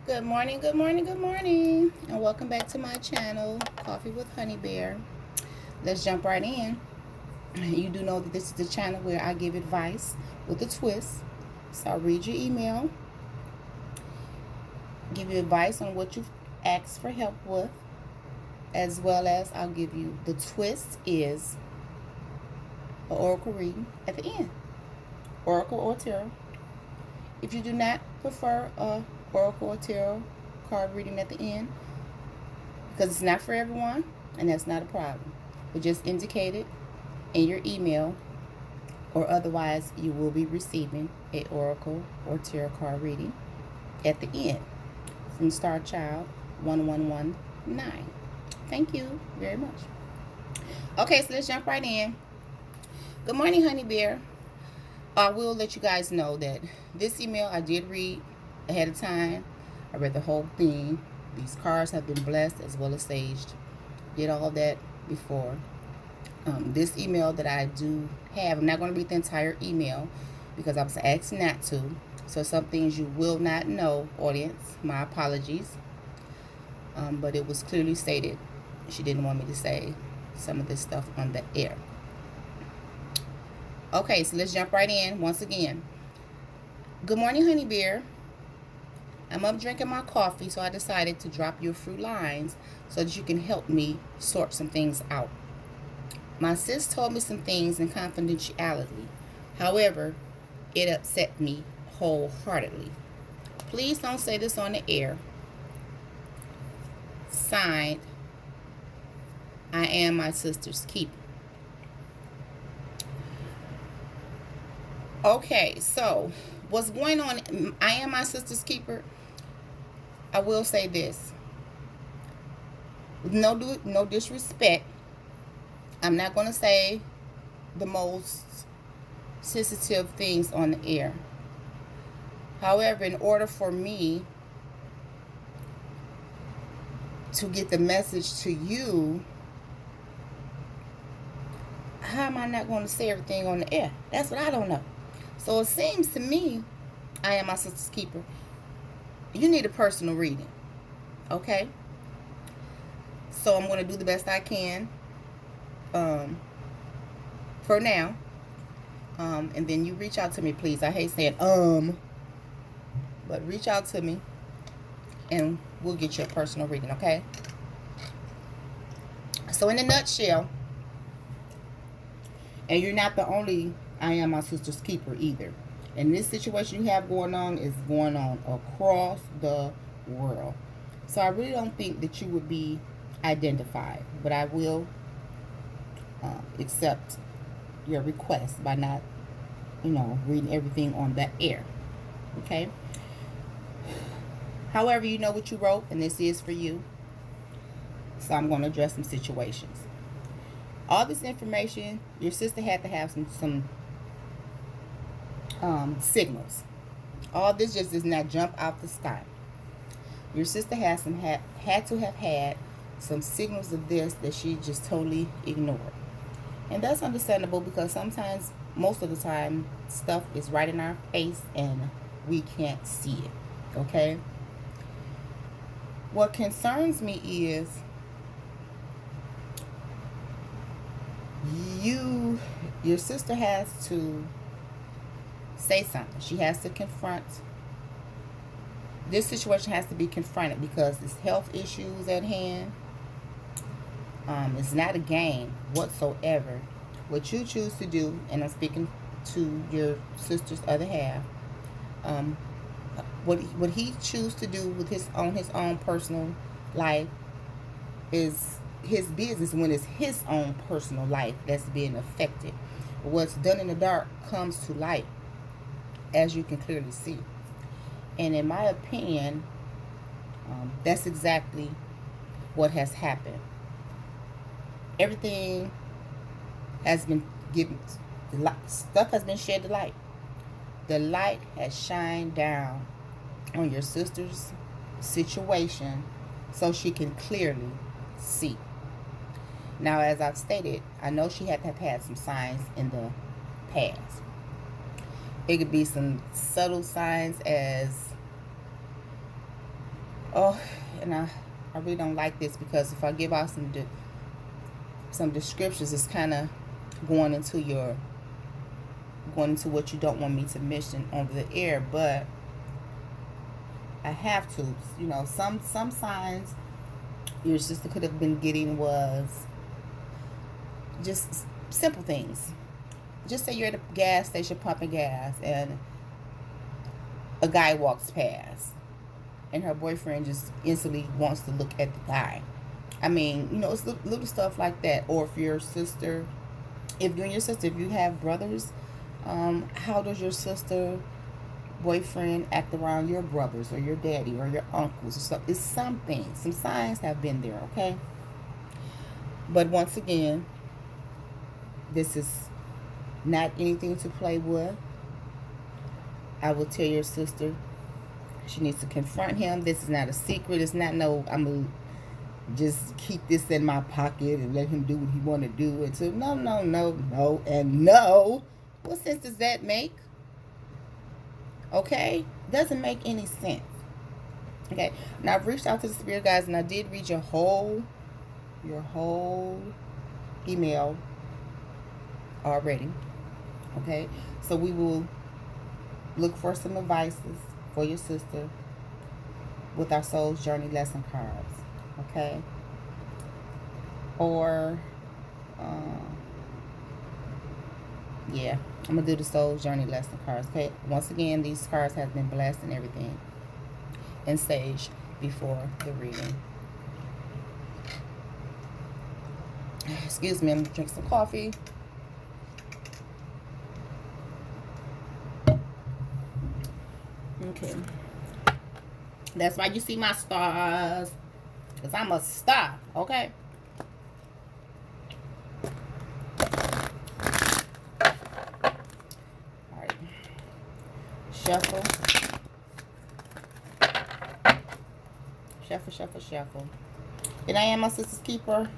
Good morning, good morning, good morning, and welcome back to my channel, Coffee with Honey Bear. Let's jump right in. You do know that this is the channel where I give advice with a twist. So I'll read your email, give you advice on what you've asked for help with, as well as I'll give you the twist is an oracle reading at the end, oracle or tarot. If you do not prefer a oracle or tarot card reading at the end, because it's not for everyone, and that's not a problem. But just indicate it in your email, or otherwise you will be receiving a oracle or tarot card reading at the end from Star Child 1119. Thank you very much. Okay, so let's jump right in. Good morning, Honey Bear. I will let you guys know that this email I did read ahead of time. I read the whole thing. These cards have been blessed as well as saged. Did all that before. This email that I do have, I'm not going to read the entire email because I was asked not to. So some things you will not know, audience. My apologies. But it was clearly stated she didn't want me to say some of this stuff on the air. Okay, so let's jump right in once again. Good morning, Honey Bear. I'm up drinking my coffee, so I decided to drop you a few lines so that you can help me sort some things out. My sis told me some things in confidentiality. However, it upset me wholeheartedly. Please don't say this on the air. Signed, I am my sister's keeper. Okay, so what's going on? I am my sister's keeper. I will say this. No disrespect. I'm not going to say the most sensitive things on the air. However, in order for me to get the message to you, how am I not going to say everything on the air? That's what I don't know. So it seems to me, I am my sister's keeper. You need a personal reading. Okay? So I'm going to do the best I can for now. And then you reach out to me, please. I hate saying but reach out to me and we'll get you a personal reading, okay? So in a nutshell, and you're not the only I am my sister's keeper either. And this situation you have going on is going on across the world. So I really don't think that you would be identified, but I will accept your request by not, reading everything on that air. Okay? However, you know what you wrote, and this is for you. So I'm going to address some situations. All this information, your sister had to have some signals. All this just does not jump out the sky. Your sister had to have had some signals of this that she just totally ignored. And that's understandable because sometimes, most of the time, stuff is right in our face and we can't see it. Okay? What concerns me is your sister has to say something. She has to confront. This situation has to be confronted because it's health issues at hand. It's not a game whatsoever. What you choose to do, and I'm speaking to your sister's other half, what he choose to do with his own personal life is his business when it's his own personal life that's being affected. What's done in the dark comes to light, as you can clearly see. And in my opinion, that's exactly what has happened. Everything has been given, stuff has been shed to light. The light has shined down on your sister's situation so she can clearly see. Now, as I've stated, I know she had to have had some signs in the past. It could be some subtle signs as Oh, and I really don't like this, because if I give out some descriptions, it's kind of going into what you don't want me to mention over the air, but I have to. You know, some signs your sister could have been getting was just simple things. Just say you're at a gas station pumping gas, and a guy walks past, and her boyfriend just instantly wants to look at the guy. I mean, you know, it's little stuff like that. Or if your sister, if you and your sister, if you have brothers, how does your sister boyfriend act around your brothers or your daddy or your uncles or stuff? It's something. Some signs have been there, okay? But once again, this is not anything to play with. I will tell your sister she needs to confront him. This is not a secret. It's not no, I'm going to just keep this in my pocket and let him do what he want to do. And so, no, and no. What sense does that make? Okay? Doesn't make any sense. Okay? Now, I've reached out to the spirit guides, and I did read your whole email already. Okay? So we will look for some advices for your sister with our Soul's Journey lesson cards. Okay? Or, yeah, I'm going to do the Soul's Journey lesson cards. Okay? Once again, these cards have been blessed and everything and sage before the reading. Excuse me, I'm going to drink some coffee. Okay. That's why you see my stars. Because I'm a star, okay? Alright. Shuffle. Shuffle. And I am my sister's keeper.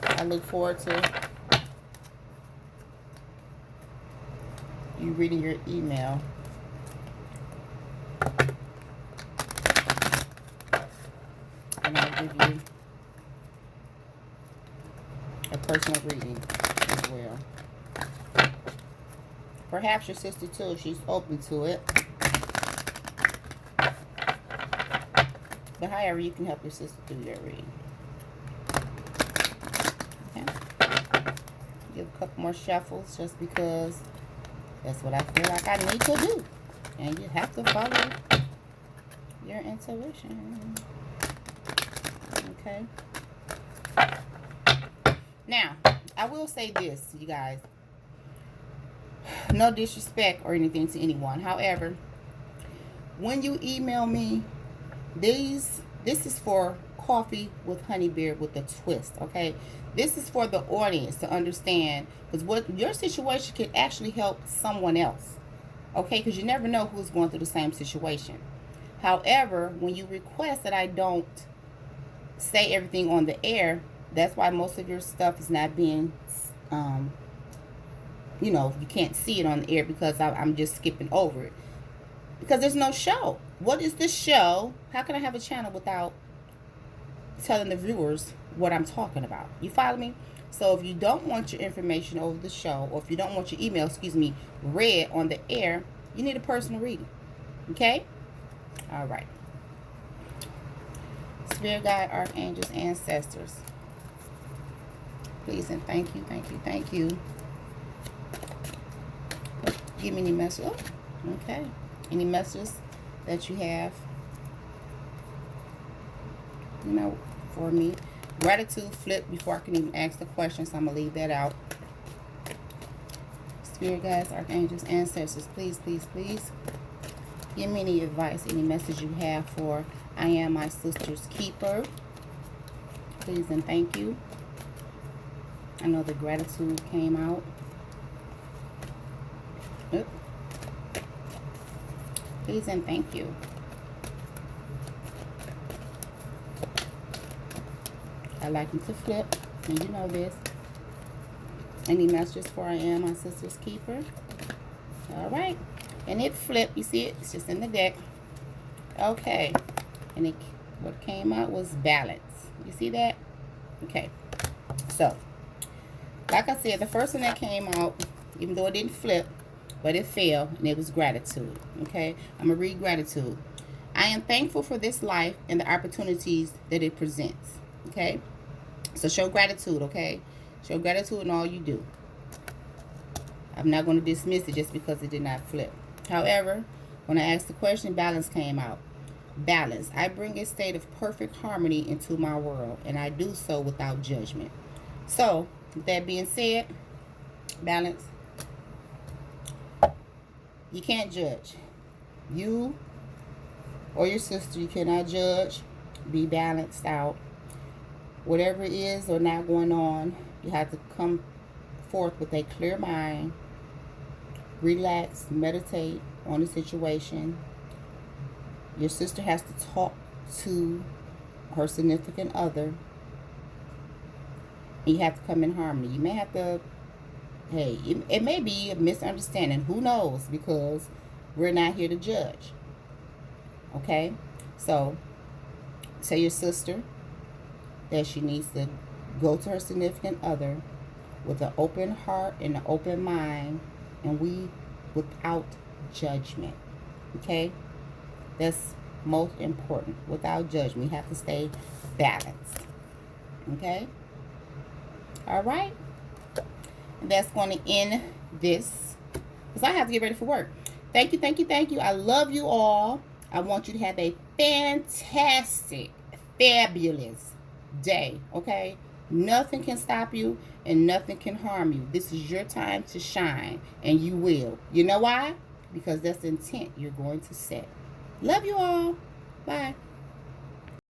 I look forward to you reading your email. And I'll give you a personal reading as well. Perhaps your sister too, if she's open to it. But however, you can help your sister do your reading. Okay. Give a couple more shuffles just because that's what I feel like I need to do. And you have to follow your intuition. Okay. Now, I will say this, you guys. No disrespect or anything to anyone. However, when you email me, this is for Coffee with Honey Beard with a twist, okay? This is for the audience to understand, because what your situation can actually help someone else, okay? Because you never know who's going through the same situation. However, when you request that I don't say everything on the air, that's why most of your stuff is not being, you know, you can't see it on the air, because I'm just skipping over it. Because there's no show. What is this show? How can I have a channel without telling the viewers what I'm talking about? You follow me? So if you don't want your information over the show, or if you don't want your email, read on the air, you need a personal reading. Okay? All right. Spirit guide, archangels, ancestors. Please and thank you. Give me any message. Oh, okay. Any messages that you have, you know, for me. Gratitude flip before I can even ask the question, so I'm going to leave that out. Spirit guides, archangels, ancestors, please give me any advice, any message you have for I am my sister's keeper. Please and thank you. I know the gratitude came out. Oop. Please and thank you. I like them to flip, and you know this. Any messages for I am my sister's keeper? All right. And it flipped. You see it? It's just in the deck. Okay. And what came out was balance. You see that? Okay. So, like I said, the first one that came out, even though it didn't flip, but it fell, and it was gratitude. Okay? I'm going to read gratitude. I am thankful for this life and the opportunities that it presents. Okay? So show gratitude, okay? Show gratitude in all you do. I'm not going to dismiss it just because it did not flip. However, when I asked the question, balance came out. Balance. I bring a state of perfect harmony into my world, and I do so without judgment. So, with that being said, balance. You can't judge. You or your sister, you cannot judge. Be balanced out. Whatever it is or not going on, you have to come forth with a clear mind. Relax, meditate on the situation. Your sister has to talk to her significant other. You have to come in harmony. You may have to, hey, it may be a misunderstanding. Who knows? Because we're not here to judge. Okay? So, tell your sister that she needs to go to her significant other with an open heart and an open mind, and without judgment. Okay? That's most important. Without judgment. We have to stay balanced. Okay? All right? And that's going to end this, because I have to get ready for work. Thank you, thank you, thank you. I love you all. I want you to have a fantastic, fabulous day, okay? Nothing can stop you and nothing can harm you. This is your time to shine, and you will. You know why? Because that's the intent you're going to set. Love you all. Bye.